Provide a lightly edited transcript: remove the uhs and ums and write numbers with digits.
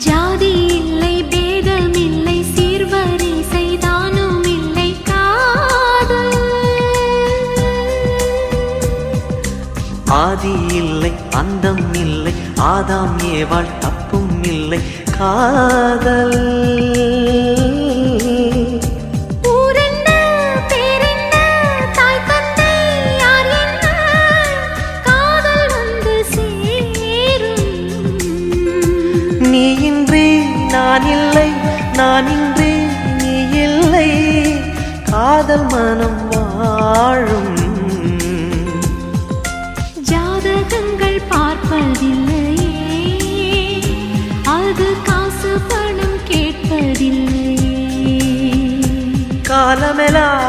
ஜாதி இல்லை பேதம் இல்லை சீர்வரிசை தானும் இல்லை காதல் ஆதி இல்லை அந்தம் இல்லை ஆதாம் ஏவாள் தப்பும் இல்லை காதல் நான் இல்லை நான் இன்றி நீ இல்லை காதல் மனம் வாழும் ஜாதகங்கள் பார்ப்பதில்லையே அது காசு பணம் கேட்பதில்லையே காலமெல்லாம்